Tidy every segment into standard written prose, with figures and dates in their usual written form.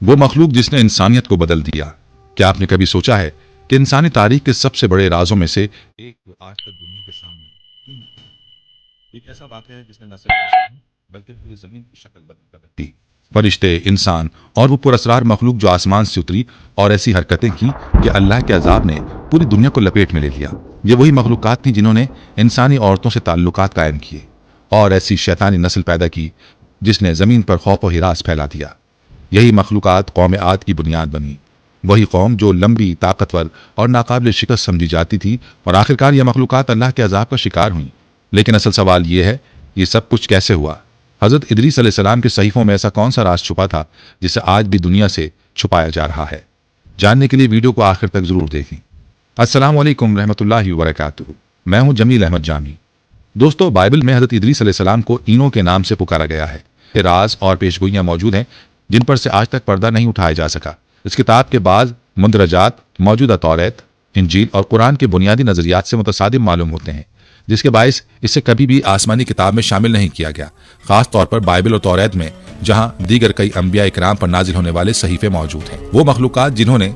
وہ मखलूक जिसने इंसानियत को बदल दिया। क्या आपने कभी सोचा है कि इंसानी तारीख के सबसे बड़े राजों में से एक आज तक दुनिया के सामने एक ऐसा वाक़या है जिसने न सिर्फ बल्कि पूरी ज़मीन की शक्ल बदल कर दी। फरिश्ते, इंसान और वो पुरअसरार मखलूक जो आसमान से उतरी और ऐसी हरकतें की कि अल्लाह के अजाब ने पूरी दुनिया को लपेट में ले लिया। ये वही मखलूकात थी जिन्होंने इंसानी औरतों से ताल्लुकात कायम किए और ऐसी शैतानी नस्ल पैदा की जिसने ज़मीन पर खौफ और हिरास फैला दिया। यही मखलूकात कौम आद की बुनियाद बनी, वही कौम जो लंबी, ताकतवर और नाकाबिल शिकस्त समझी जाती थी, और आखिरकार यह मखलूकात अल्लाह के अजाब का शिकार हुई। लेकिन असल सवाल ये है, ये सब कुछ कैसे हुआ? हज़रत इदरीस अलैहिस्सलाम के सहीफों में ऐसा कौन सा राज छुपा था जिसे आज भी दुनिया से छुपाया जा रहा है? जानने के लिए वीडियो को आखिर तक जरूर देखें। अस्सलाम वालेकुम रहमतुल्लाहि व बरकातुहू। मैं हूं जमील अहमद जामी। दोस्तों, बाइबल में हज़रत इदरीस अलैहिस्सलाम को ईनो के नाम से पुकारा गया है। राज और पेशगोइयां मौजूद हैं जिन पर से आज तक पर्दा नहीं उठाया जा सका। इस किताब के बाद मुंदरजात मौजूदा तौरेत, इंजील और कुरान के बुनियादी नजरियात से मुतसादिम मालूम होते हैं, जिसके बायस इसे कभी भी आसमानी किताब में शामिल नहीं किया गया, खास तौर पर बाइबल और तौरेत में, जहां दीगर कई अंबिया इकराम पर नाजिल होने वाले सहीफे मौजूद हैं। वो मखलूकात जिन्होंने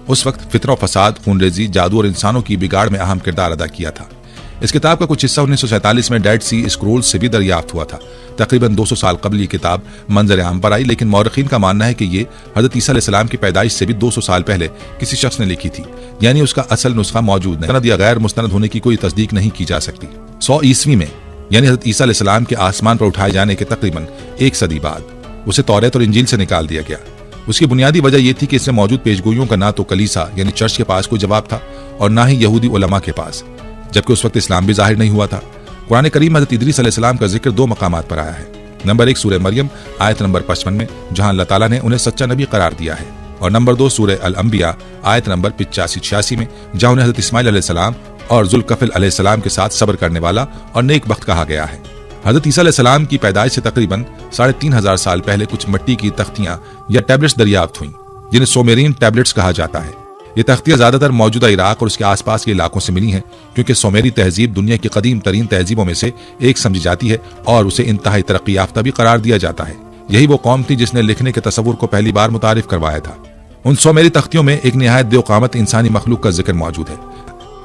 उस वक्त फितरा, फसाद, खूनरेजी, जादू और इंसानों की बिगाड़ में अहम किरदार अदा किया था। इस किताब का कुछ हिस्सा 1947 में डेड सी स्क्रोल्स से भी दरियाफ्त हुआ था। तकरीबन 200 साल कबल ये किताब मंजर आम पर आई, लेकिन मौरखीन का मानना है कि ये हज़रत ईसा अलैहिस्सलाम की पैदाइश से भी 200 साल पहले किसी शख्स ने लिखी थी, यानी उसका असल नुस्खा मौजूद नहीं। सनद या गैर मुस्तनद होने की कोई तस्दीक नहीं की जा सकती। 100 ईस्वी में, यानी हज़रत ईसा अलैहिस्सलाम के आसमान पर उठाए जाने के तकरीबन 1 सदी बाद उसे तौरेत और इंजील से निकाल दिया गया। उसकी बुनियादी वजह यह थी कि इसमें मौजूद पेशगोइयों का ना तो कलीसा यानी चर्च के पास कोई जवाब था और ना ही यहूदी उलमा के पास, जबकि उस वक्त इस्लाम भी जाहिर नहीं हुआ था। कुरान करीम हज़रत इदरीस अलैहिस्सलाम का जिक्र 2 मकामात पर आया है। नंबर 1 सूरह मरियम आयत नंबर 55 में, जहां अल्लाह ताला ने उन्हें सच्चा नबी करार दिया है, और नंबर 2 सूरह अल अंबिया आयत नंबर 85-86 में, जहां उन्हें हज़रत इस्माइल अलैहिस्सलाम और जुल्कफल अलैहिस्सलाम के साथ सब्र करने वाला और नेक बख्त कहा गया है। हज़रत ईसा अलैहिस्सलाम की पैदाइश से तकरीबन 3500 साल पहले कुछ मिट्टी की तख्तियां या टैबलेट्स दरियाफ्त हुई, जिन्हें सोमेरियन टैबलेट्स कहा जाता है। ये तख्तियां ज्यादातर मौजूदा इराक और उसके आसपास के इलाकों से मिली हैं, क्योंकि सोमेरी तहजीब दुनिया की कदीम तरीन तहजीबों में से एक समझी जाती है और उसे इंतहाई तरक्की याफ्ता भी करार दिया जाता है। यही वो कौम थी जिसने लिखने के तसव्वुर को पहली बार मुतारिफ करवाया था। उन सोमेरी तख्तियों में एक निहायत देवकामत इंसानी मखलूक का जिक्र मौजूद है।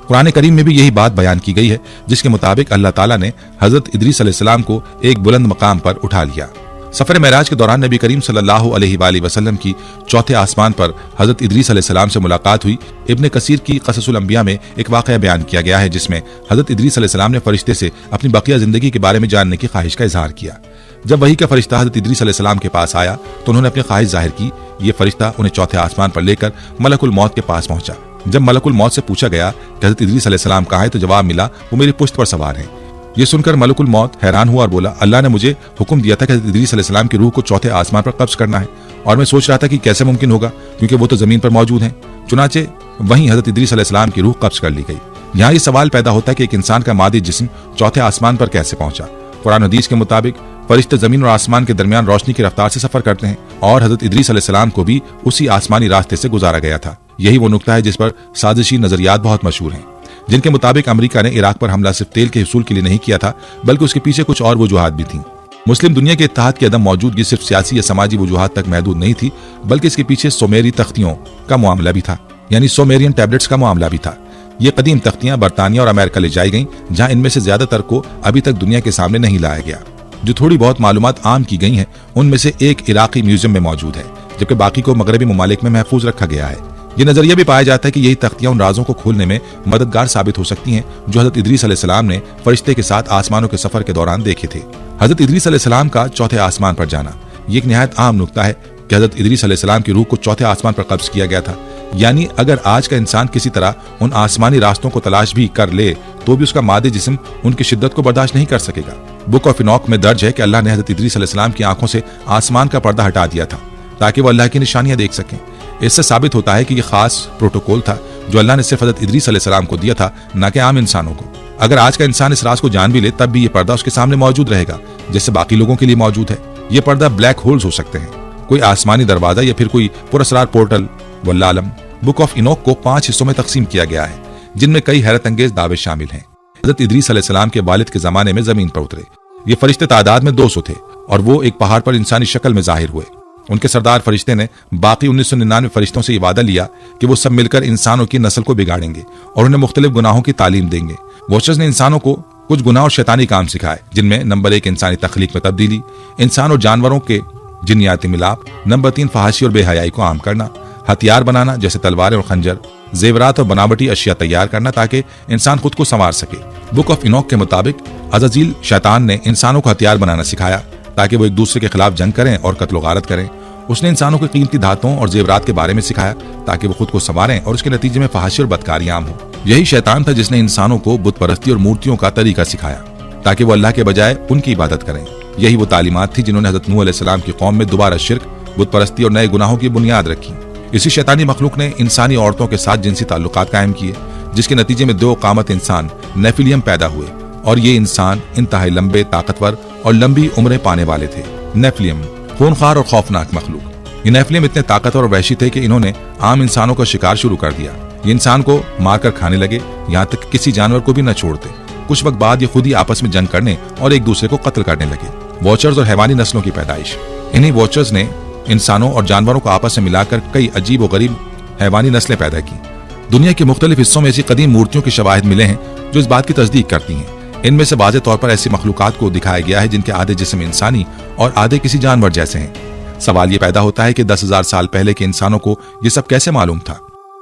कुरान करीम में भी यही बात बयान की गई है, जिसके मुताबिक अल्लाह ताला ने हजरत इदरीस अलैहिस्सलाम को एक बुलंद मकाम पर उठा लिया। सफर मेराज के दौरान नबी करीम सल्लल्लाहु अलैहि वसल्लम की चौथे आसमान पर हजरत इदरीस अलैहिस्सलाम से मुलाकात हुई। इब्न कसीर की क़ससुल अंबिया में एक वाक़या बयान किया गया है, जिसमें हजरत इदरीस अलैहिस्सलाम ने फरिश्ते से अपनी बकिया जिंदगी के बारे में जानने की ख्वाहिश का इजहार किया। जब वही का फरिश्ता हजरत इदरीस अलैहिस्सलाम के पास आया तो उन्होंने अपनी ख्वाहिश जाहिर की। ये फरिश्ता उन्हें चौथे आसमान पर लेकर मलकुल मौत के पास पहुंचा। जब मलकुल मौत से पूछा गया कि हजरत इदरीस अलैहिस्सलाम कहाँ है, तो जवाब मिला, वो मेरी पुश्त पर सवार हैं। ये सुनकर मलकुल मौत हैरान हुआ और बोला, अल्लाह ने मुझे हुक्म दिया था कि हज़रत इदरीस अलैहिस्सलाम की रूह को चौथे आसमान पर कब्ज करना है, और मैं सोच रहा था कि कैसे मुमकिन होगा, क्योंकि वो तो जमीन पर मौजूद हैं। चुनाचे वहीं हज़रत इदरीस अलैहिस्सलाम की रूह कब्ज कर ली गई। यहाँ ये सवाल पैदा होता है कि एक इंसान का मादी जिस्म चौथे आसमान पर कैसे पहुंचा। कुरान हदीस के मुताबिक फरिश्ते जमीन और आसमान के दरमियान रोशनी की रफ्तार से सफर करते हैं, और हज़रत इदरीस अलैहिस्सलाम को भी उसी आसमानी रास्ते से गुजारा गया था। यही वो नुक्ता है जिस पर साजिशी नजरियात बहुत मशहूर हैं, जिनके मुताबिक अमेरिका ने इराक पर हमला सिर्फ तेल के हुसूल के लिए नहीं किया था, बल्कि उसके पीछे कुछ और वजूहात भी थीं। मुस्लिम दुनिया के इत्तेहाद की अदम मौजूदगी सिर्फ सियासी या समाजी वजूहात तक महदूद नहीं थी, बल्कि इसके पीछे सोमेरी तख्तियों का मामला भी था, यानी सोमेरियन टैबलेट्स का मामला भी था। ये कदीम तख्तियां बरतानिया और अमेरिका ले जाई गईं, जहां इनमें से ज्यादातर को अभी तक दुनिया के सामने नहीं लाया गया। जो थोड़ी बहुत मालूमात आम की गई हैं, उनमें से एक इराकी म्यूजियम में मौजूद है, जबकि बाकी को मगरबी ममालिक में महफूज रखा गया है। ये नजरिया भी पाया जाता है कि यही तख्तियां उन राजों को खोलने में मददगार साबित हो सकती हैं जो हजरत इदरीस अलैहिस्सलाम ने फरिश्ते के साथ आसमानों के सफर के दौरान देखे थे। हजरत इदरीस अलैहिस्सलाम का चौथे आसमान पर जाना ये एक निहायत आम नुक्ता है कि हजरत इदरीस अलैहिस्सलाम की रूह को चौथे आसमान पर कब्ज किया गया था। यानी अगर आज का इंसान किसी तरह उन आसमानी रास्तों को तलाश भी कर ले, तो भी उसका मादे जिस्म उनकी शिद्दत को बर्दाश्त नहीं कर सकेगा। बुक ऑफ इनॉक में दर्ज है कि अल्लाह ने हजरत इदरीस अलैहिस्सलाम की आंखों से आसमान का पर्दा हटा दिया था, ताकि वो अल्लाह की निशानियां देख सकें। इससे साबित होता है कि यह खास प्रोटोकॉल था जो अल्लाह ने सिर्फ हजरत इदरीस अलैहिस्सलाम को दिया था, न कि आम इंसानों को। अगर आज का इंसान इस राज को जान भी ले, तब भी ये पर्दा उसके सामने मौजूद रहेगा, जैसे बाकी लोगों के लिए मौजूद है। ये पर्दा ब्लैक होल्स हो सकते हैं, कोई आसमानी दरवाजा या फिर कोई पुरअसरार पोर्टल। वल्लाह आलम। बुक ऑफ इनोक को 5 हिस्सों में तकसीम किया गया है, जिनमें कई हैरत अंगेज दावे शामिल हैं। हजरत इदरीस अलैहिस्सलाम के वालिद के जमाने में जमीन पर उतरे। ये फरिश्ते तादाद में 200 थे और वो एक पहाड़ पर इंसानी शक्ल में जाहिर हुए। ان کے سردار فرشتے نے باقی 1999 فرشتوں سے یہ وعدہ لیا کہ وہ سب مل کر انسانوں کی نسل کو بگاڑیں گے اور انہیں مختلف گناہوں کی تعلیم دیں گے۔ واچرز نے انسانوں کو کچھ گناہ اور شیطانی کام سکھائے، جن میں نمبر 1 انسانی تخلیق میں تبدیلی، انسان اور جانوروں کے جنیاتی ملاپ، نمبر 3 فحاشی اور بے حیائی کو عام کرنا، ہتھیار بنانا جیسے تلواریں اور خنجر، زیورات اور بناوٹی اشیاء تیار کرنا تاکہ انسان خود کو سنوار سکے۔ بک آف انوک کے مطابق عزازیل شیطان نے انسانوں کو ہتھیار بنانا سکھایا تاکہ وہ ایک دوسرے کے خلاف جنگ کریں اور قتل و غارت کریں۔ اس نے انسانوں کو قیمتی دھاتوں اور زیورات کے بارے میں سکھایا تاکہ وہ خود کو سنواریں اور اس کے نتیجے میں فحاشی اور بدکاری عام ہو۔ یہی شیطان تھا جس نے انسانوں کو بت پرستی اور مورتیوں کا طریقہ سکھایا تاکہ وہ اللہ کے بجائے ان کی عبادت کریں۔ یہی وہ تعلیمات تھی جنہوں نے حضرت نوح علیہ السلام کی قوم میں دوبارہ شرک، بت پرستی اور نئے گناہوں کی بنیاد رکھی۔ اسی شیطانی مخلوق نے انسانی عورتوں کے ساتھ جنسی تعلقات قائم کیے، جس کے نتیجے میں 2 قامت انسان نیفیلیم پیدا ہوئے، اور یہ انسان انتہائی لمبے، طاقتور اور لمبی عمریں پانے والے تھے۔ نیفیلیم خونخوار اور خوفناک مخلوق۔ یہ نیفیلیم اتنے طاقتور اور وحشی تھے کہ انہوں نے عام انسانوں کا شکار شروع کر دیا۔ یہ انسان کو مار کر کھانے لگے، یہاں تک کہ کسی جانور کو بھی نہ چھوڑتے۔ کچھ وقت بعد یہ خود ہی آپس میں جنگ کرنے اور ایک دوسرے کو قتل کرنے لگے۔ واچرز اور حیوانی نسلوں کی پیدائش۔ انہی واچرز نے انسانوں اور جانوروں کو آپس میں ملا کر کئی عجیب و غریب حیوانی نسلیں پیدا کی۔ دنیا کے مختلف حصوں میں ایسی قدیم مورتیوں کے شواہد ملے ہیں جو اس بات کی تصدیق کرتی ہیں۔ ان میں سے واضح طور پر ایسی مخلوقات کو دکھایا گیا ہے جن کے آدھے جسم انسانی اور آدھے کسی جانور جیسے ہیں۔ سوال یہ پیدا ہوتا ہے کہ 10,000 سال پہلے کے انسانوں کو یہ سب کیسے معلوم تھا؟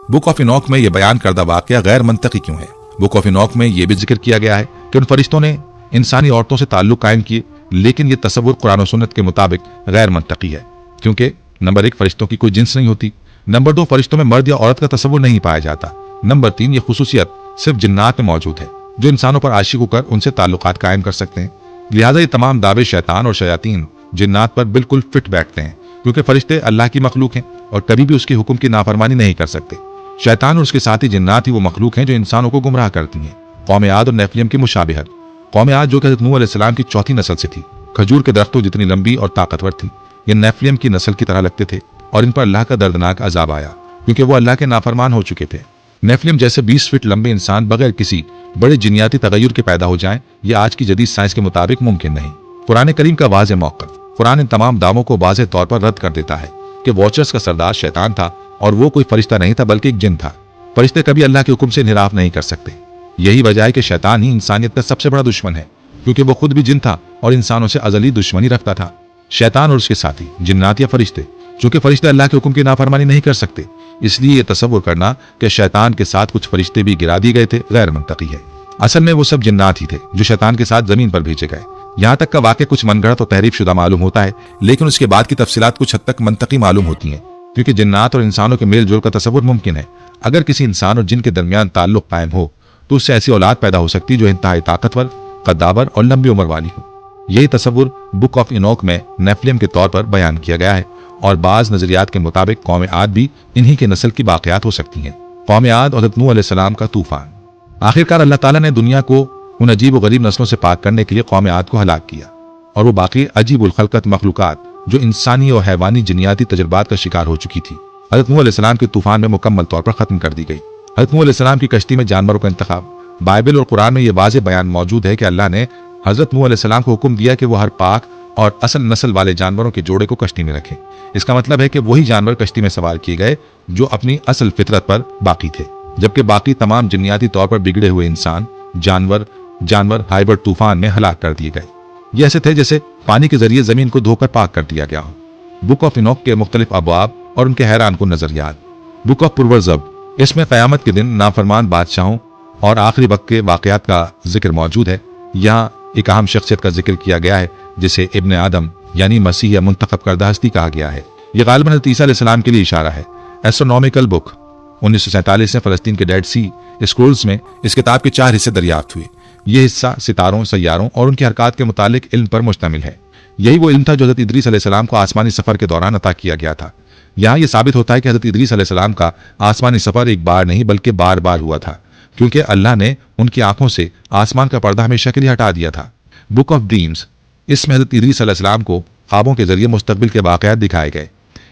بک آف انوک میں یہ بیان کردہ واقعہ غیر منطقی کیوں ہے؟ بک آف انوک میں یہ بھی ذکر کیا گیا ہے کہ ان فرشتوں نے انسانی عورتوں سے تعلق قائم کیے، لیکن یہ تصور قرآن و سنت کے مطابق غیر منطقی ہے، کیونکہ نمبر 1 فرشتوں کی کوئی جنس نہیں ہوتی، نمبر 2 فرشتوں میں مرد یا عورت کا تصور نہیں پایا جاتا، نمبر 3 یہ خصوصیت صرف جنات میں موجود ہے جو انسانوں پر عاشق ہو کر ان سے تعلقات قائم کر سکتے ہیں۔ لہٰذا یہ تمام دعوے شیطان اور شیاطین جنات پر بالکل فٹ بیٹھتے ہیں، کیونکہ فرشتے اللہ کی مخلوق ہیں اور کبھی بھی اس کے حکم کی نافرمانی نہیں کر سکتے۔ شیطان اور اس کے ساتھی جنات ہی وہ مخلوق ہیں جو انسانوں کو گمراہ کرتی ہیں۔ قوم عاد اور نیفلیم کی مشابہت۔ قوم عاد جو کہ حضرت نوح علیہ السلام کی چوتھی نسل سے تھی، کھجور کے درختوں جتنی لمبی اور طاقتور تھی، یہ نیفلیم کی نسل کی طرح لگتے تھے اور ان پر اللہ کا دردناک عذاب آیا کیونکہ وہ اللہ کے نافرمان ہو چکے تھے۔ نیفلیم جیسے 20 فٹ لمبے انسان بغیر کسی بڑے جنیاتی تغیر کے پیدا ہو جائیں، یہ آج کی جدید سائنس کے مطابق ممکن نہیں۔ قرآن کریم کا واضح موقف۔ قرآن ان تمام دعووں کو واضح طور پر رد کر دیتا ہے کہ واچرز کا سردار شیطان تھا اور وہ کوئی فرشتہ نہیں تھا بلکہ ایک جن تھا۔ فرشتے کبھی اللہ کے حکم سے انحراف نہیں کر سکتے۔ یہی وجہ ہے کہ شیطان ہی انسانیت کا سب سے بڑا دشمن ہے، کیونکہ وہ خود بھی جن تھا اور انسانوں سے ازلی دشمنی رکھتا تھا۔ شیطان اور اس کے ساتھی جنات یا فرشتے، چونکہ فرشتے اللہ کے حکم کی نافرمانی نہیں کر سکتے، اس لیے یہ تصور کرنا کہ شیطان کے ساتھ کچھ فرشتے بھی گرا دیے گئے تھے غیر منطقی ہے۔ اصل میں وہ سب جنات ہی تھے جو شیطان کے ساتھ زمین پر بھیجے گئے۔ یہاں تک کا واقعہ کچھ من گھڑت اور تحریف شدہ معلوم ہوتا ہے، لیکن اس کے بعد کی تفصیلات کچھ حد تک منطقی معلوم ہوتی ہیں، کیونکہ جنات اور انسانوں کے میل جول کا تصور ممکن ہے۔ اگر کسی انسان اور جن کے درمیان تعلق قائم ہو تو اس سے ایسی اولاد پیدا ہو سکتی جو انتہائی طاقتور، قداور اور لمبی عمر والی ہو۔ یہی تصور بک آف انوک میں نیفلیم کے طور پر بیان کیا گیا ہے، اور بعض نظریات کے مطابق قوم عاد بھی انہی کے نسل کی باقیات ہو سکتی ہیں۔ قوم عاد اور حضرت نوح علیہ السلام کا طوفان۔ آخرکار اللہ تعالیٰ نے دنیا کو ان عجیب و غریب نسلوں سے پاک کرنے کے لیے قوم عاد کو ہلاک کیا، اور وہ باقی عجیب الخلقت مخلوقات جو انسانی اور حیوانی جنیاتی تجربات کا شکار ہو چکی تھی، حضرت نوح علیہ السلام کے طوفان میں مکمل طور پر ختم کر دی گئی۔ حضرت نوح علیہ السلام کی کشتی میں جانوروں کا انتخاب۔ بائبل اور قرآن میں یہ واضح بیان موجود ہے کہ اللہ نے حضرت نوح علیہ السلام کو حکم دیا کہ وہ ہر پاک اور اصل نسل والے جانوروں کے جوڑے کو کشتی میں رکھیں۔ اس کا مطلب ہے کہ وہی جانور کشتی میں سوار کیے گئے جو اپنی اصل فطرت پر باقی تھے، جبکہ باقی تمام جنیاتی طور پر بگڑے ہوئے انسان، جانور ہائیبرڈ طوفان میں ہلاک کر دیے گئے۔ یہ ایسے تھے جیسے پانی کے ذریعے زمین کو دھو کر پاک کر دیا گیا ہو۔ بک آف انوک کے مختلف ابواب اور ان کے حیران کن نظریات۔ بک آف پرورزب، اس میں قیامت کے دن نافرمان بادشاہوں اور آخری وقت کے واقعات کا ذکر موجود ہے۔ یہاں ایک اہم شخصیت کا ذکر کیا گیا ہے جسے ابن آدم یعنی مسیح یا منتخب کردہ ہستی کہا گیا ہے۔ یہ غالباً حضرت عیسیٰ علیہ السلام کے لیے اشارہ ہے۔ ایسٹرونومیکل بک 1947 میں فلسطین کے ڈیڈ سی اسکرولز میں اس کتاب کے 4 حصے دریافت ہوئے۔ یہ حصہ ستاروں، سیاروں اور ان کی حرکات کے متعلق علم پر مشتمل ہے۔ یہی وہ علم تھا جو حضرت ادریس علیہ السلام کو آسمانی سفر کے دوران عطا کیا گیا تھا۔ یہاں یہ ثابت ہوتا ہے کہ حضرت ادریس علیہ السلام کا آسمانی سفر ایک بار نہیں بلکہ بار بار ہوا تھا، کیونکہ اللہ نے ان کی آنکھوں سے آسمان کا پردہ ہمیشہ کے لیے ہٹا دیا تھا۔ بک آف ڈریمز، اس میں حضرت ادریس علیہ السلام کو خوابوں کے ذریعے مستقبل کے واقعات دکھائے گئے۔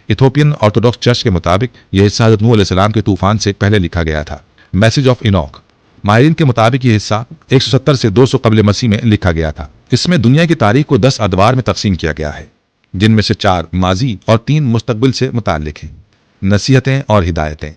ایتھوپین آرتھوڈاکس چرچ کے مطابق یہ حصہ حضرت نوح علیہ السلام کے طوفان سے پہلے لکھا گیا تھا۔ میسج آف انوک، ماہرین کے مطابق یہ حصہ 170 سے 200 قبل مسیح میں لکھا گیا تھا۔ اس میں دنیا کی تاریخ کو 10 ادوار میں تقسیم کیا گیا ہے۔ जिन में से 4 माजी और 3 मुस्तकबिल से मुताल्लिक हैं। नसीहतें और हिदायतें।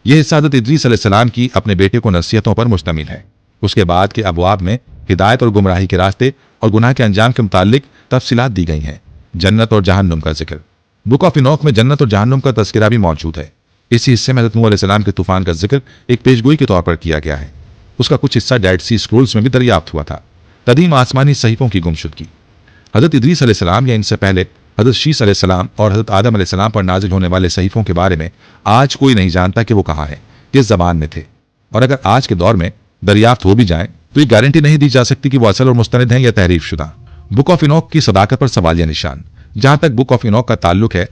यह हिस्सा हज़रत इदरीस अलैहिस्सलाम की अपने बेटे को नसीहतों पर मुश्तमिल है। उसके बाद के अबवाब में हिदायत और गुमराही के रास्ते और गुनाह के अंजाम के मुताल्लिक तफसीलात दी गई हैं। जन्नत और जहन्नुम का जिक्र। बुक ऑफ इनोक में जन्नत और जहन्नुम का तज़किरा भी मौजूद है। इसी हिस्से में हज़रत नूह अलैहिस्सलाम के तूफान का जिक्र एक पेशगोई के तौर पर किया गया है। उसका कुछ हिस्सा डेड सी स्क्रोल्स में भी दरियाफ्त हुआ था। कदीम आसमानी सहीफों की गुमशुदगी। हज़रत इदरीस अलैहिस्सलाम या इनसे पहले हज़रत शीस अलैहिस्सलाम और हज़रत आदम अलैहिस्सलाम पर नाजिल होने वाले सहीफों के बारे में आज कोई नहीं जानता कि वो कहाँ है, किस ज़बान में थे, और अगर आज के दौर में दरियाफ्त हो भी जाएं तो ये गारंटी नहीं दी जा सकती कि वो असल और मुस्तनद हैं या तहरीफ शुदा। बुक ऑफ इनोक की सदाकत पर सवालिया निशान। जहाँ तक बुक ऑफ इनोक का ताल्लुक है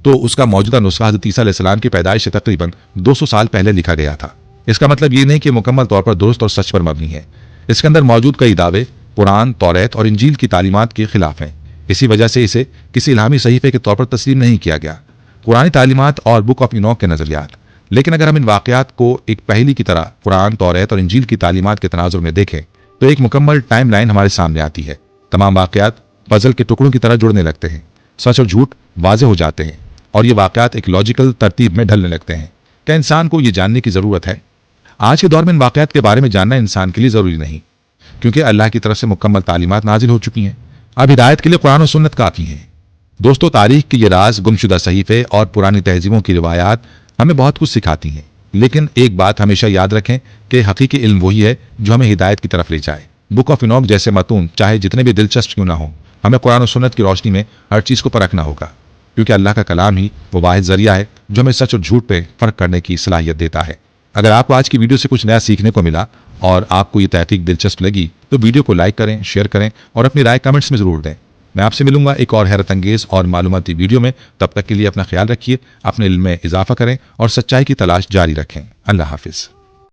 तो उसका मौजूदा नुस्खा हज़रत ईसा अलैहिस्सलाम की पैदाइश से तकरीबन 200 साल पहले लिखा गया था। इसका मतलब ये नहीं कि मुकम्मल तौर पर दुरुस्त और सच पर मबनी है। इसके अंदर मौजूद कई दावे कुरान, तौरात और इंजील की तालीमात के खिलाफ हैं। इसी वजह से इसे किसी इल्हामी सहीफे के तौर पर तस्लीम नहीं किया गया। कुरानी तालीमात और बुक ऑफ इनोक के नज़रियात। लेकिन अगर हम इन वाक़यात को एक पहेली की तरह कुरान, तौरात और इंजील की तालीमात के तनाजुर में देखें तो एक मुकम्मल टाइम लाइन हमारे सामने आती है। तमाम वाक़यात पजल के टुकड़ों की तरह जुड़ने लगते हैं, सच और झूठ वाज़ेह हो जाते हैं और ये वाक़यात एक लॉजिकल तरतीब में ढलने लगते हैं। क्या इंसान को ये जानने की ज़रूरत है? आज के दौर में इन वाक़यात के बारे में जानना इंसान के लिए ज़रूरी नहीं, क्योंकि अल्लाह की तरफ से मुकम्मल तालीमात नाजिल हो चुकी हैं। अब हिदायत के लिए कुरान और सुन्नत काफ़ी है। दोस्तों, तारीख के ये राज, गुमशुदा सहीफे और पुरानी तहजीबों की रिवायात हमें बहुत कुछ सिखाती हैं। लेकिन एक बात हमेशा याद रखें कि हकीकी इल्म वही है जो हमें हिदायत की तरफ ले जाए। बुक ऑफ इनोक जैसे मतून चाहे जितने भी दिलचस्प क्यों ना हो, हमें कुरान और सुन्नत की रोशनी में हर चीज़ को परखना होगा, क्योंकि अल्लाह का कलाम ही वो वाहिद ज़रिया है जो हमें सच और झूठ पे फ़र्क करने की सलाहियत देता है। अगर आपको आज की वीडियो से कुछ नया सीखने को मिला और आपको ये तहकीक दिलचस्प लगी तो वीडियो को लाइक करें, शेयर करें और अपनी राय कमेंट्स में ज़रूर दें। मैं आपसे मिलूंगा एक और हैरत अंगेज़ और मालूमाती वीडियो में। तब तक के लिए अपना ख्याल रखिए, अपने इल्म में इजाफा करें और सच्चाई की तलाश जारी रखें। अल्लाह हाफिज़।